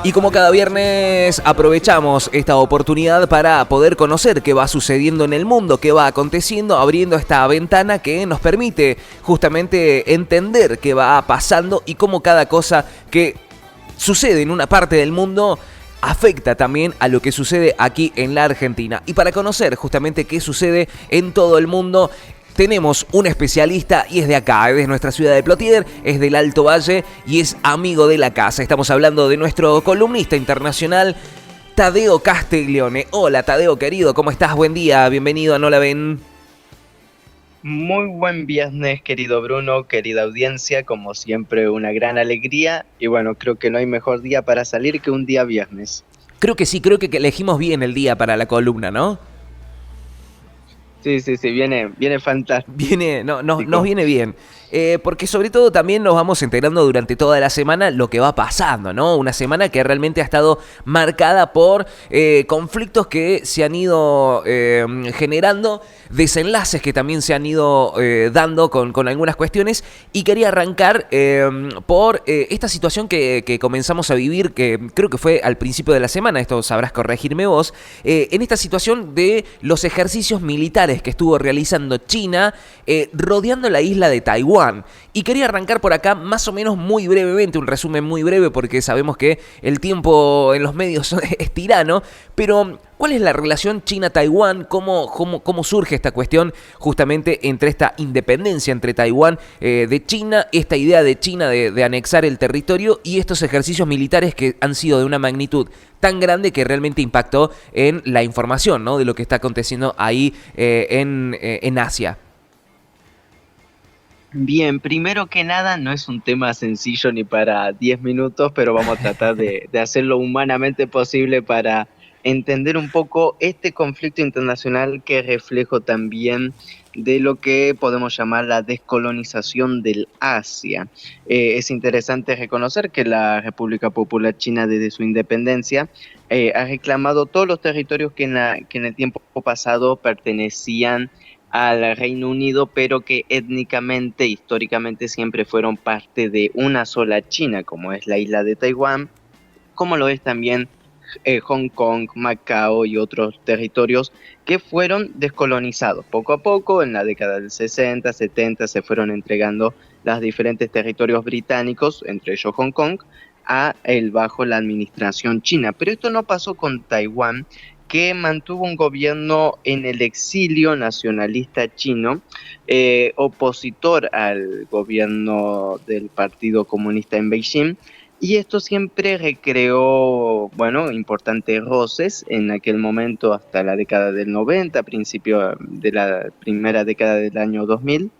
Y como cada viernes aprovechamos esta oportunidad para poder conocer qué va sucediendo en el mundo, qué va aconteciendo, abriendo esta ventana que nos permite justamente entender qué va pasando y cómo cada cosa que sucede en una parte del mundo afecta también a lo que sucede aquí en la Argentina. Y para conocer justamente qué sucede en todo el mundo, tenemos un especialista y es de acá, es de nuestra ciudad de Plotier, es del Alto Valle y es amigo de la casa. Estamos hablando de nuestro columnista internacional, Tadeo Castiglione. Hola Tadeo querido, ¿cómo estás? Buen día, bienvenido a No la ven. Muy buen viernes, querido Bruno, querida audiencia, como siempre una gran alegría y bueno, creo que no hay mejor día para salir que un día viernes. Creo que sí, creo que elegimos bien el día para la columna, ¿no? Sí, viene fantástico. Viene, no, nos viene bien. Porque sobre todo también nos vamos enterando durante toda la semana lo que va pasando, ¿no? Una semana que realmente ha estado marcada por conflictos que se han ido generando, desenlaces que también se han ido dando con algunas cuestiones. Y quería arrancar por esta situación que comenzamos a vivir, que creo que fue al principio de la semana, esto sabrás corregirme vos, en esta situación de los ejercicios militares que estuvo realizando China rodeando la isla de Taiwán. Y quería arrancar por acá más o menos muy brevemente, un resumen muy breve porque sabemos que el tiempo en los medios es tirano, pero ¿cuál es la relación China-Taiwán? ¿Cómo surge esta cuestión justamente entre esta independencia entre Taiwán de China, esta idea de China de anexar el territorio y estos ejercicios militares que han sido de una magnitud tan grande que realmente impactó en la información, ¿no?, de lo que está aconteciendo ahí en Asia? Bien, primero que nada, no es un tema sencillo ni para 10 minutos, pero vamos a tratar de hacerlo humanamente posible para entender un poco este conflicto internacional que es reflejo también de lo que podemos llamar la descolonización del Asia. Es interesante reconocer que la República Popular China desde su independencia ha reclamado todos los territorios que en el tiempo pasado pertenecían al Reino Unido, pero que étnicamente, históricamente siempre fueron parte de una sola China, como es la isla de Taiwán, como lo es también Hong Kong, Macao y otros territorios que fueron descolonizados. Poco a poco, en la década del 60, 70, se fueron entregando los diferentes territorios británicos, entre ellos Hong Kong, bajo la administración china. Pero esto no pasó con Taiwán, que mantuvo un gobierno en el exilio nacionalista chino, opositor al gobierno del Partido Comunista en Beijing, y esto siempre recreó, bueno, importantes roces en aquel momento hasta la década del 90, principio de la primera década del año 2000.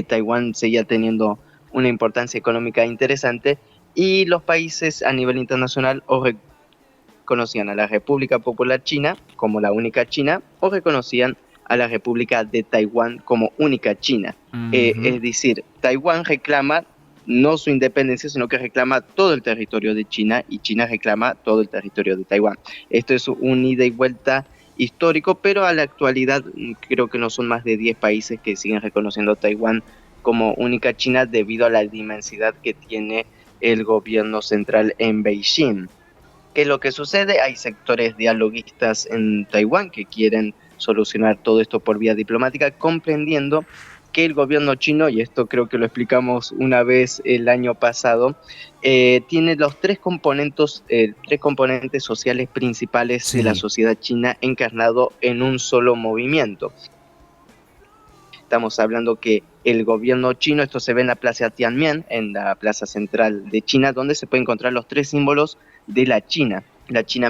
Taiwán seguía teniendo una importancia económica interesante y los países a nivel internacional o reconocían a la República Popular China como la única China o reconocían a la República de Taiwán como única China. Uh-huh. Es decir, Taiwán reclama no su independencia, sino que reclama todo el territorio de China y China reclama todo el territorio de Taiwán. Esto es un ida y vuelta histórico, pero a la actualidad creo que no son más de 10 países que siguen reconociendo a Taiwán como única China debido a la inmensidad que tiene el gobierno central en Beijing. ¿Qué es lo que sucede? Hay sectores dialoguistas en Taiwán que quieren solucionar todo esto por vía diplomática, comprendiendo que el gobierno chino, y esto creo que lo explicamos una vez el año pasado, tiene los tres componentes sociales principales de la Sí. sociedad china encarnado en un solo movimiento. Estamos hablando que el gobierno chino, esto se ve en la plaza Tiananmen, en la plaza central de China, donde se pueden encontrar los tres símbolos de la China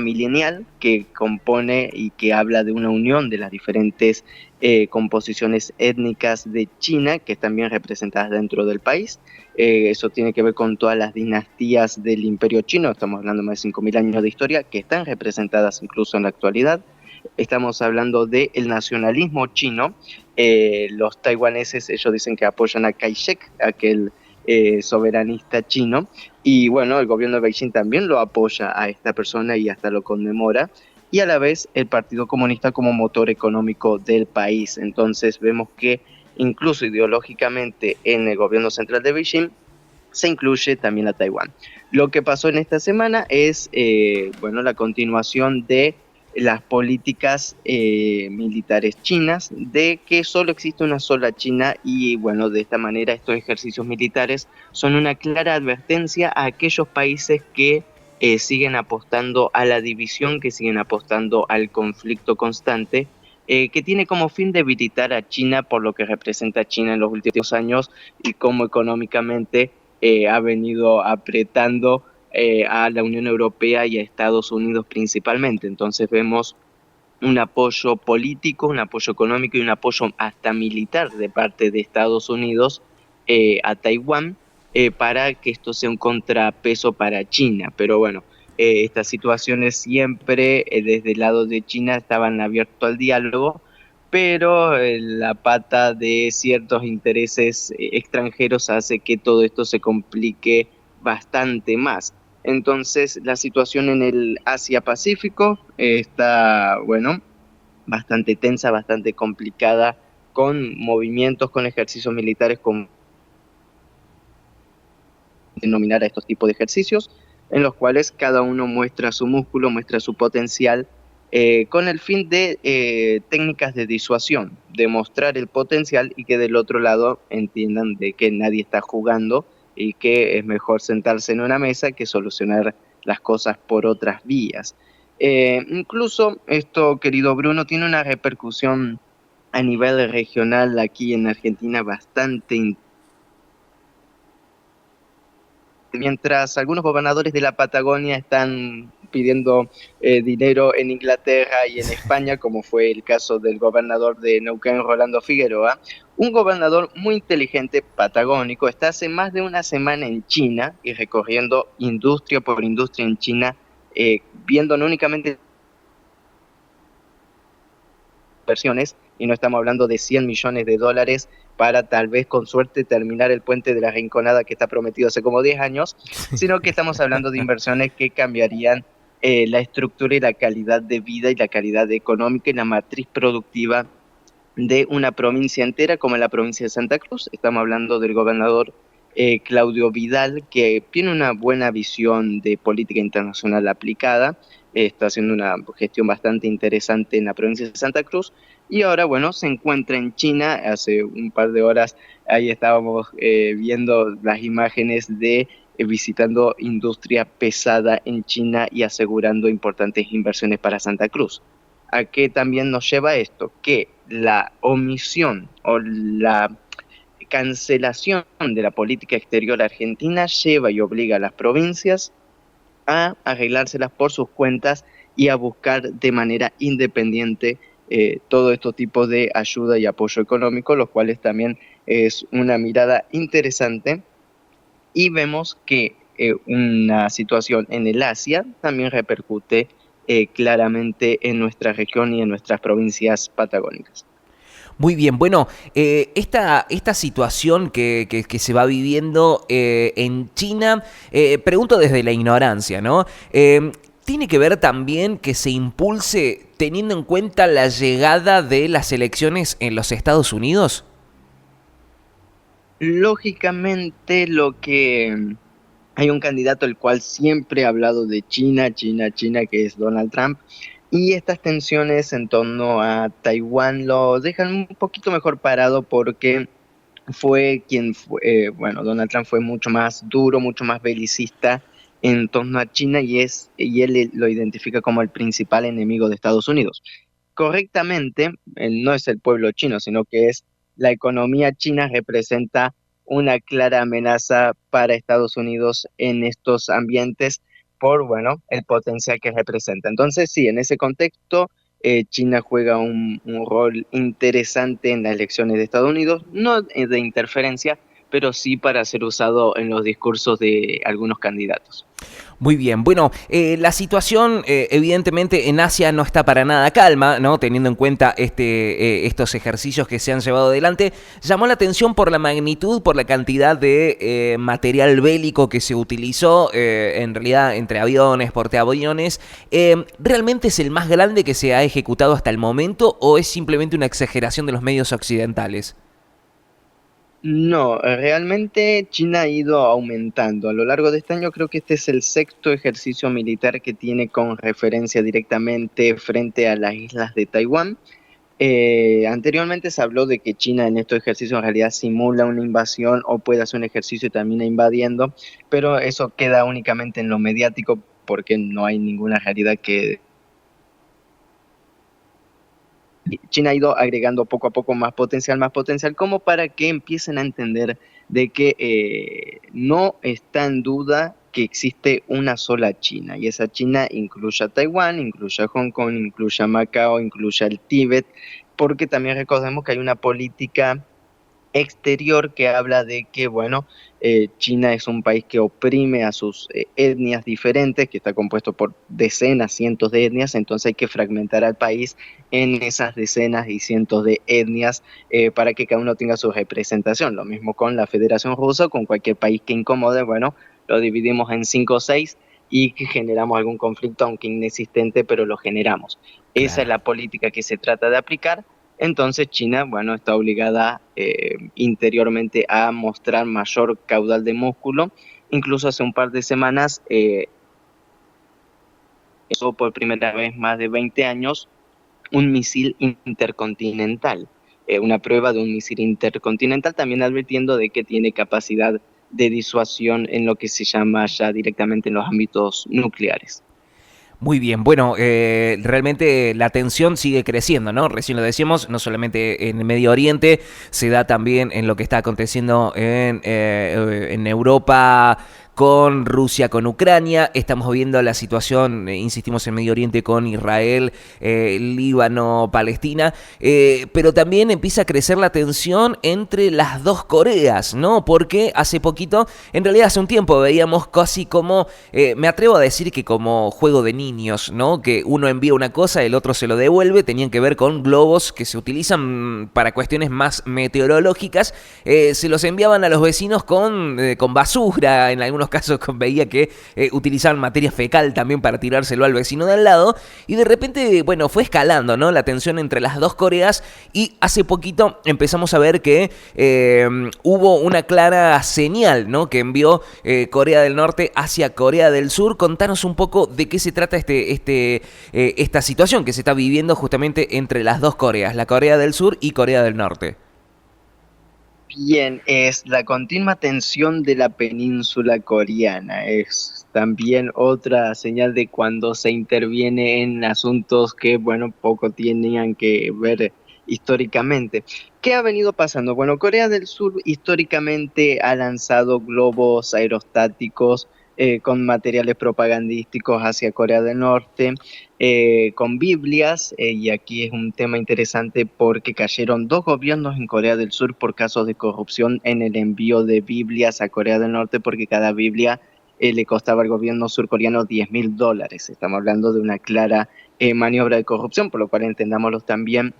milenial, que compone y que habla de una unión de las diferentes composiciones étnicas de China, que están bien representadas dentro del país. Eso tiene que ver con todas las dinastías del imperio chino, estamos hablando de más de 5.000 años de historia, que están representadas incluso en la actualidad. Estamos hablando del nacionalismo chino. Los taiwaneses, ellos dicen que apoyan a Kai-shek, aquel soberanista chino, y bueno, el gobierno de Beijing también lo apoya a esta persona y hasta lo conmemora, y a la vez el Partido Comunista como motor económico del país. Entonces vemos que incluso ideológicamente en el gobierno central de Beijing se incluye también a Taiwán. Lo que pasó en esta semana es, bueno, la continuación de las políticas militares chinas, de que solo existe una sola China y, bueno, de esta manera estos ejercicios militares son una clara advertencia a aquellos países que siguen apostando a la división, que siguen apostando al conflicto constante, que tiene como fin debilitar a China por lo que representa China en los últimos años y cómo económicamente ha venido apretando a la Unión Europea y a Estados Unidos principalmente. Entonces vemos un apoyo político, un apoyo económico y un apoyo hasta militar de parte de Estados Unidos a Taiwán para que esto sea un contrapeso para China. Pero bueno, estas situaciones siempre desde el lado de China estaban abiertos al diálogo, pero la pata de ciertos intereses extranjeros hace que todo esto se complique bastante más. Entonces, la situación en el Asia-Pacífico está, bueno, bastante tensa, bastante complicada, con movimientos, con ejercicios militares, con denominar a estos tipos de ejercicios, en los cuales cada uno muestra su músculo, muestra su potencial, con el fin de técnicas de disuasión, demostrar el potencial y que del otro lado entiendan de que nadie está jugando y que es mejor sentarse en una mesa que solucionar las cosas por otras vías. Incluso esto, querido Bruno, tiene una repercusión a nivel regional aquí en Argentina bastante importante. Mientras algunos gobernadores de la Patagonia están pidiendo dinero en Inglaterra y en España, como fue el caso del gobernador de Neuquén, Rolando Figueroa, un gobernador muy inteligente patagónico está hace más de una semana en China y recorriendo industria por industria en China, viendo no únicamente inversiones, y no estamos hablando de 100 millones de dólares para tal vez con suerte terminar el puente de la Rinconada que está prometido hace como 10 años, sino que estamos hablando de inversiones que cambiarían la estructura y la calidad de vida y la calidad económica y la matriz productiva de una provincia entera como la provincia de Santa Cruz. Estamos hablando del gobernador Claudio Vidal, que tiene una buena visión de política internacional aplicada, está haciendo una gestión bastante interesante en la provincia de Santa Cruz, y ahora, bueno, se encuentra en China. Hace un par de horas ahí estábamos viendo las imágenes de visitando industria pesada en China y asegurando importantes inversiones para Santa Cruz. ¿A qué también nos lleva esto? Que la omisión o la cancelación de la política exterior argentina lleva y obliga a las provincias a arreglárselas por sus cuentas y a buscar de manera independiente todo estos tipos de ayuda y apoyo económico, los cuales también es una mirada interesante. Y vemos que una situación en el Asia también repercute claramente en nuestra región y en nuestras provincias patagónicas. Muy bien, bueno, esta situación que se va viviendo en China, pregunto desde la ignorancia, ¿no? ¿Tiene que ver también que se impulse teniendo en cuenta la llegada de las elecciones en los Estados Unidos? Lógicamente, hay un candidato el cual siempre ha hablado de China, China, China, que es Donald Trump, y estas tensiones en torno a Taiwán lo dejan un poquito mejor parado porque bueno, Donald Trump fue mucho más duro, mucho más belicista en torno a China y él lo identifica como el principal enemigo de Estados Unidos. Correctamente, no es el pueblo chino, sino que es la economía china representa una clara amenaza para Estados Unidos en estos ambientes por, bueno, el potencial que representa. Entonces, sí, en ese contexto, China juega un rol interesante en las elecciones de Estados Unidos, no de interferencia, pero sí para ser usado en los discursos de algunos candidatos. Muy bien, bueno, la situación evidentemente en Asia no está para nada calma, ¿no? Teniendo en cuenta estos ejercicios que se han llevado adelante. Llamó la atención por la magnitud, por la cantidad de material bélico que se utilizó, en realidad entre aviones, portaaviones. ¿Realmente es el más grande que se ha ejecutado hasta el momento o es simplemente una exageración de los medios occidentales? No, realmente China ha ido aumentando. A lo largo de este año creo que este es el sexto ejercicio militar que tiene con referencia directamente frente a las islas de Taiwán. Anteriormente se habló de que China en estos ejercicios en realidad simula una invasión o puede hacer un ejercicio y termina invadiendo, pero eso queda únicamente en lo mediático porque no hay ninguna realidad que China ha ido agregando poco a poco más potencial, como para que empiecen a entender de que no está en duda que existe una sola China, y esa China incluye a Taiwán, incluye a Hong Kong, incluye a Macao, incluye al Tíbet, porque también recordemos que hay una política exterior que habla de que, bueno, China es un país que oprime a sus etnias diferentes, que está compuesto por decenas, cientos de etnias, entonces hay que fragmentar al país en esas decenas y cientos de etnias para que cada uno tenga su representación. Lo mismo con la Federación Rusa, con cualquier país que incomode, bueno, lo dividimos en cinco o seis y que generamos algún conflicto, aunque inexistente, pero lo generamos. Esa es Claro. la política que se trata de aplicar. Entonces China, bueno, está obligada interiormente a mostrar mayor caudal de músculo. Incluso hace un par de semanas, eso por primera vez más de 20 años, un misil intercontinental, una prueba de un misil intercontinental, también advirtiendo de que tiene capacidad de disuasión en lo que se llama ya directamente en los ámbitos nucleares. Muy bien, bueno, realmente la tensión sigue creciendo, ¿no? Recién lo decíamos, no solamente en el Medio Oriente, se da también en lo que está aconteciendo en Europa con Rusia, con Ucrania. Estamos viendo la situación, insistimos, en Medio Oriente con Israel, Líbano, Palestina. Pero también empieza a crecer la tensión entre las dos Coreas, ¿no? Porque hace poquito, en realidad hace un tiempo, veíamos casi como, me atrevo a decir que como juego de niños, ¿no? Que uno envía una cosa, el otro se lo devuelve. Tenían que ver con globos que se utilizan para cuestiones más meteorológicas. Se los enviaban a los vecinos con basura, en algunos casos veía que utilizaban materia fecal también para tirárselo al vecino de al lado, y de repente, bueno, fue escalando, ¿no? La tensión entre las dos Coreas, y hace poquito empezamos a ver que hubo una clara señal, ¿no? Que envió Corea del Norte hacia Corea del Sur. Contanos un poco de qué se trata esta situación que se está viviendo justamente entre las dos Coreas, la Corea del Sur y Corea del Norte. Bien, es la continua tensión de la península coreana. Es también otra señal de cuando se interviene en asuntos que, bueno, poco tenían que ver históricamente. ¿Qué ha venido pasando? Bueno, Corea del Sur históricamente ha lanzado globos aerostáticos con materiales propagandísticos hacia Corea del Norte, con Biblias, y aquí es un tema interesante porque cayeron dos gobiernos en Corea del Sur por casos de corrupción en el envío de Biblias a Corea del Norte, porque cada Biblia le costaba al gobierno surcoreano $10.000. Estamos hablando de una clara maniobra de corrupción, por lo cual entendámoslo también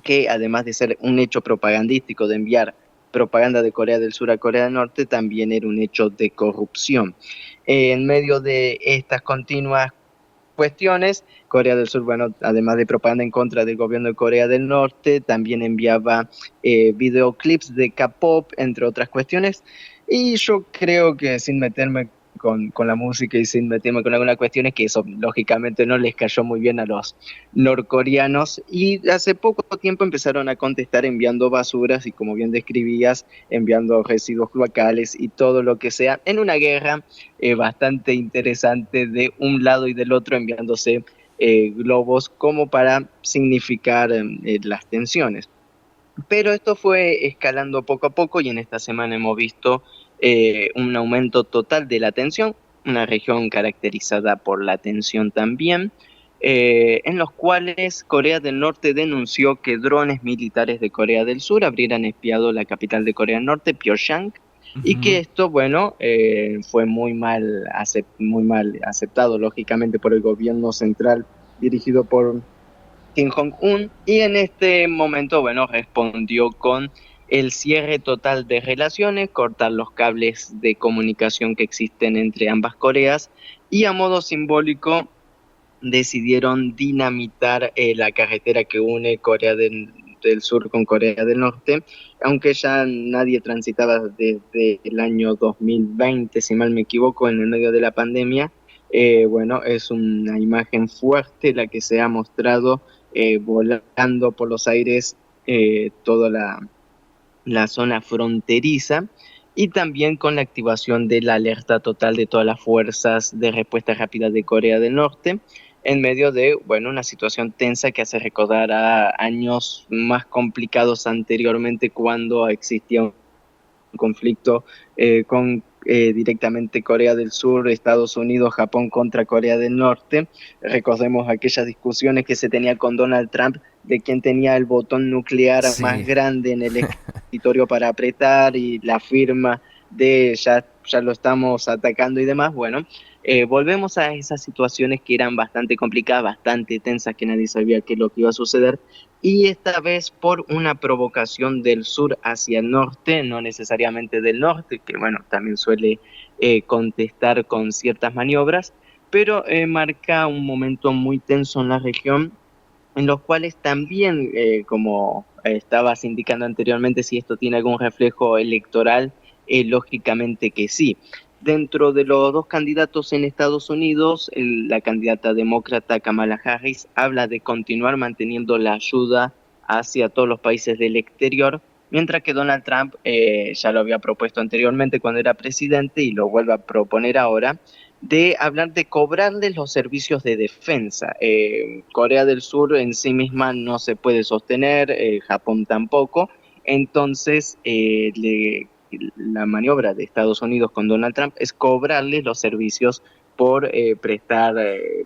que además de ser un hecho propagandístico de enviar propaganda de Corea del Sur a Corea del Norte, también era un hecho de corrupción. En medio de estas continuas cuestiones, Corea del Sur, bueno, además de propaganda en contra del gobierno de Corea del Norte, también enviaba videoclips de K-pop, entre otras cuestiones, y yo creo que sin meterme con la música y sin meterme con algunas cuestiones, que eso lógicamente no les cayó muy bien a los norcoreanos, y hace poco tiempo empezaron a contestar enviando basuras y, como bien describías, enviando residuos cloacales y todo lo que sea, en una guerra bastante interesante de un lado y del otro, enviándose globos como para significar las tensiones. Pero esto fue escalando poco a poco y en esta semana hemos visto un aumento total de la tensión, una región caracterizada por la tensión también, en los cuales Corea del Norte denunció que drones militares de Corea del Sur habrían espiado la capital de Corea del Norte, Pyongyang, y que Ujú. esto, bueno, fue muy mal aceptado, lógicamente, por el gobierno central dirigido por Kim Jong-un, y en este momento, bueno, respondió con el cierre total de relaciones, cortar los cables de comunicación que existen entre ambas Coreas, y a modo simbólico decidieron dinamitar la carretera que une del Sur con Corea del Norte, aunque ya nadie transitaba desde el año 2020, si mal me equivoco, en el medio de la pandemia. Bueno, es una imagen fuerte la que se ha mostrado volando por los aires toda la zona fronteriza y también con la activación de la alerta total de todas las fuerzas de respuesta rápida de Corea del Norte en medio de, bueno, una situación tensa que hace recordar a años más complicados anteriormente cuando existía un conflicto con directamente Corea del Sur, Estados Unidos, Japón contra Corea del Norte. Recordemos aquellas discusiones que se tenía con Donald Trump de quién tenía el botón nuclear más Sí. grande en el escritorio para apretar y la firma de ya lo estamos atacando y demás. Bueno, volvemos a esas situaciones que eran bastante complicadas, bastante tensas, que nadie sabía qué es lo que iba a suceder y esta vez por una provocación del sur hacia el norte, no necesariamente del norte, que bueno, también suele contestar con ciertas maniobras, pero marca un momento muy tenso en la región, en los cuales también, como estabas indicando anteriormente, si esto tiene algún reflejo electoral, lógicamente que sí. Dentro de los dos candidatos en Estados Unidos, la candidata demócrata Kamala Harris habla de continuar manteniendo la ayuda hacia todos los países del exterior, mientras que Donald Trump ya lo había propuesto anteriormente cuando era presidente y lo vuelve a proponer ahora, de hablar de cobrarles los servicios de defensa. Corea del Sur en sí misma no se puede sostener, Japón tampoco, entonces la maniobra de Estados Unidos con Donald Trump es cobrarles los servicios por prestar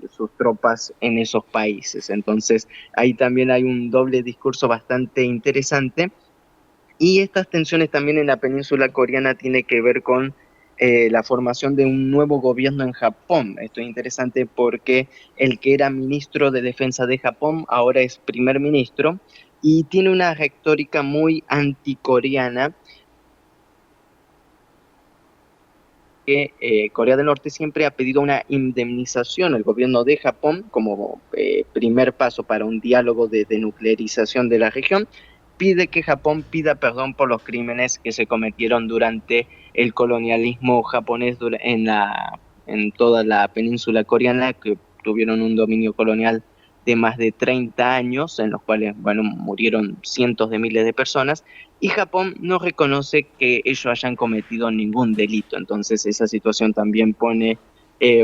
sus tropas en esos países. Entonces ahí también hay un doble discurso bastante interesante y estas tensiones también en la península coreana tiene que ver con la formación de un nuevo gobierno en Japón. Esto es interesante porque el que era ministro de Defensa de Japón ahora es primer ministro y tiene una retórica muy anticoreana que Corea del Norte siempre ha pedido una indemnización al gobierno de Japón como primer paso para un diálogo de denuclearización de la región. Pide que Japón pida perdón por los crímenes que se cometieron durante el colonialismo japonés en toda la península coreana, que tuvieron un dominio colonial de más de 30 años, en los cuales, bueno, murieron cientos de miles de personas, y Japón no reconoce que ellos hayan cometido ningún delito. Entonces esa situación también pone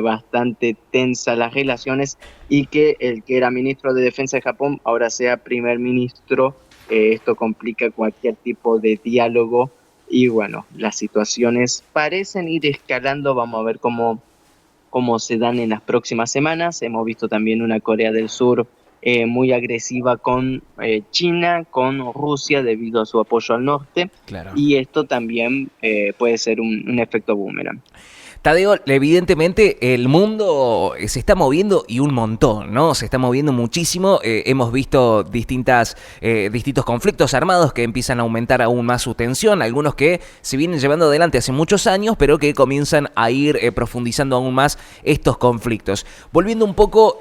bastante tensa las relaciones y que el que era ministro de Defensa de Japón ahora sea primer ministro, esto complica cualquier tipo de diálogo y bueno, las situaciones parecen ir escalando, vamos a ver cómo se dan en las próximas semanas. Hemos visto también una Corea del Sur muy agresiva con China, con Rusia debido a su apoyo al norte Claro. y esto también puede ser un efecto boomerang. Tadeo, evidentemente el mundo se está moviendo y un montón, ¿no? Se está moviendo muchísimo. Hemos visto distintos conflictos armados que empiezan a aumentar aún más su tensión. Algunos que se vienen llevando adelante hace muchos años, pero que comienzan a ir profundizando aún más estos conflictos. Volviendo un poco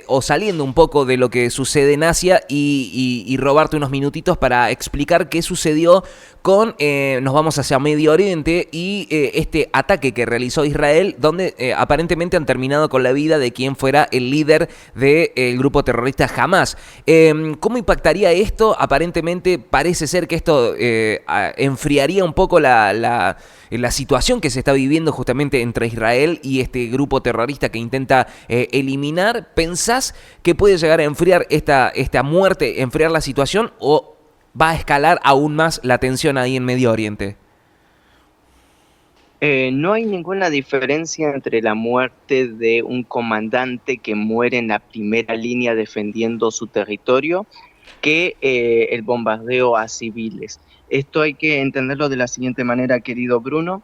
o saliendo un poco de lo que sucede en Asia y robarte unos minutitos para explicar qué sucedió con, nos vamos hacia Medio Oriente y este ataque que realizó Israel, donde aparentemente han terminado con la vida de quien fuera el líder del grupo terrorista Hamas. ¿Cómo impactaría esto? Aparentemente parece ser que esto enfriaría un poco la situación que se está viviendo justamente entre Israel y este grupo terrorista que intenta eliminar. ¿Pensás que puede llegar a enfriar esta muerte, enfriar la situación o va a escalar aún más la tensión ahí en Medio Oriente? No hay ninguna diferencia entre la muerte de un comandante que muere en la primera línea defendiendo su territorio que el bombardeo a civiles. Esto hay que entenderlo de la siguiente manera, querido Bruno.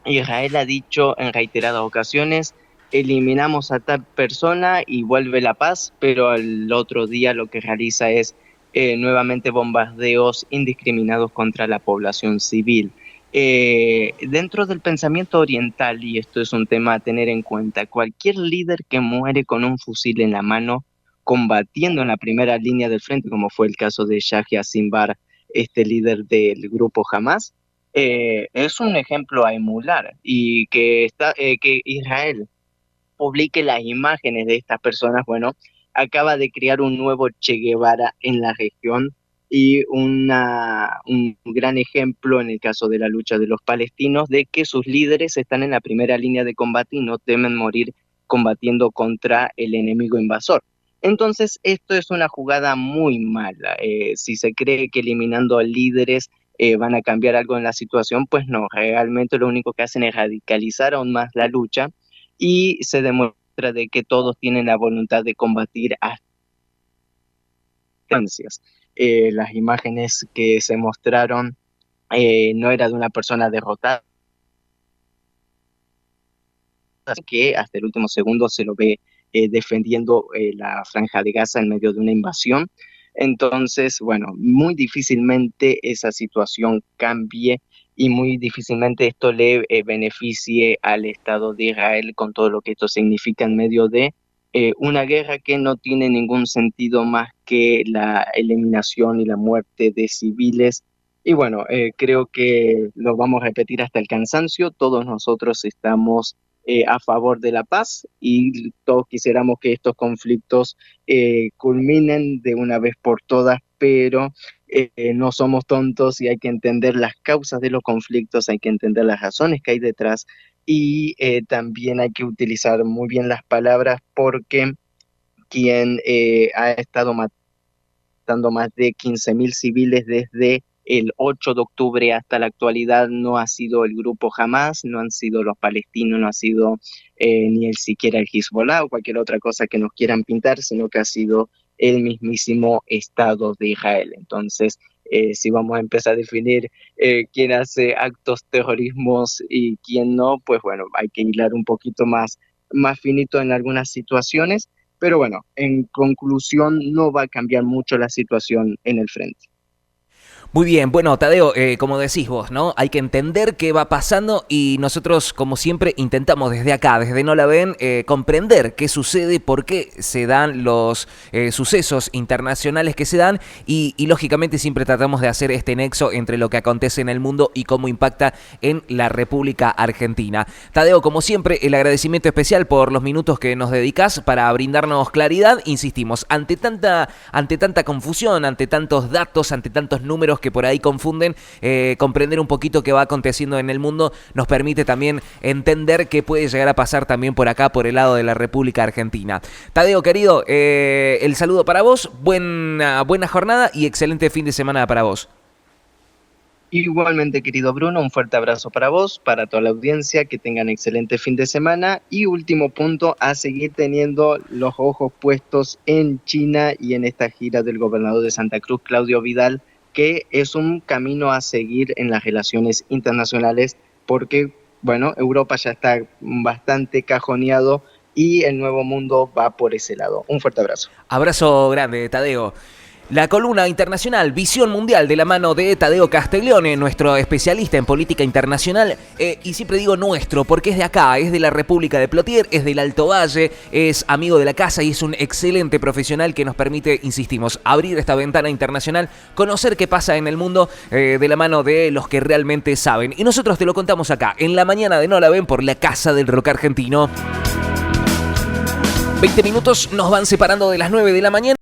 Israel ha dicho en reiteradas ocasiones, eliminamos a tal persona y vuelve la paz, pero el otro día lo que realiza es nuevamente bombardeos indiscriminados contra la población civil. Dentro del pensamiento oriental, y esto es un tema a tener en cuenta, cualquier líder que muere con un fusil en la mano combatiendo en la primera línea del frente, como fue el caso de Yahya Sinbar, este líder del grupo Hamas, es un ejemplo a emular y que Israel publique las imágenes de estas personas, bueno, acaba de crear un nuevo Che Guevara en la región y un gran ejemplo en el caso de la lucha de los palestinos, de que sus líderes están en la primera línea de combate y no temen morir combatiendo contra el enemigo invasor. Entonces, esto es una jugada muy mala. Si se cree que eliminando líderes van a cambiar algo en la situación, pues no, realmente lo único que hacen es radicalizar aún más la lucha y se demuestra de que todos tienen la voluntad de combatir a distancias. Las imágenes que se mostraron no era de una persona derrotada, que hasta el último segundo se lo ve defendiendo la franja de Gaza en medio de una invasión. Entonces, bueno, muy difícilmente esa situación cambie y muy difícilmente esto le beneficie al Estado de Israel con todo lo que esto significa en medio de una guerra que no tiene ningún sentido más que la eliminación y la muerte de civiles. Y bueno, creo que lo vamos a repetir hasta el cansancio. Todos nosotros estamos a favor de la paz y todos quisiéramos que estos conflictos culminen de una vez por todas, pero no somos tontos y hay que entender las causas de los conflictos, hay que entender las razones que hay detrás y también hay que utilizar muy bien las palabras porque quien ha estado matando más de 15.000 civiles desde el 8 de octubre hasta la actualidad no ha sido el grupo Hamas, no han sido los palestinos, no ha sido ni el siquiera el Hezbollah o cualquier otra cosa que nos quieran pintar, sino que ha sido el mismísimo Estado de Israel. Entonces, si vamos a empezar a definir quién hace actos terrorismos y quién no, pues bueno, hay que hilar un poquito más finito en algunas situaciones, pero bueno, en conclusión, no va a cambiar mucho la situación en el frente. Muy bien, bueno, Tadeo, como decís vos, ¿no? Hay que entender qué va pasando y nosotros, como siempre, intentamos desde acá, desde No La Ven, comprender qué sucede, por qué se dan los sucesos internacionales que se dan y lógicamente siempre tratamos de hacer este nexo entre lo que acontece en el mundo y cómo impacta en la República Argentina. Tadeo, como siempre, el agradecimiento especial por los minutos que nos dedicás para brindarnos claridad. Insistimos, ante tanta confusión, ante tantos datos, ante tantos números que por ahí confunden, comprender un poquito qué va aconteciendo en el mundo nos permite también entender qué puede llegar a pasar también por acá, por el lado de la República Argentina. Tadeo, querido, el saludo para vos, buena jornada y excelente fin de semana para vos. Igualmente, querido Bruno, un fuerte abrazo para vos, para toda la audiencia, que tengan excelente fin de semana. Y último punto, a seguir teniendo los ojos puestos en China y en esta gira del gobernador de Santa Cruz, Claudio Vidal, que es un camino a seguir en las relaciones internacionales, porque, bueno, Europa ya está bastante cajoneado y el nuevo mundo va por ese lado. Un fuerte abrazo. Abrazo grande, Tadeo. La columna internacional Visión Mundial de la mano de Tadeo Castiglione, nuestro especialista en política internacional, y siempre digo nuestro porque es de acá, es de la República de Plotier, es del Alto Valle, es amigo de la casa y es un excelente profesional que nos permite, insistimos, abrir esta ventana internacional, conocer qué pasa en el mundo de la mano de los que realmente saben. Y nosotros te lo contamos acá, en la mañana de No La Ven por la Casa del Rock Argentino. 20 minutos nos van separando de las 9 de la mañana.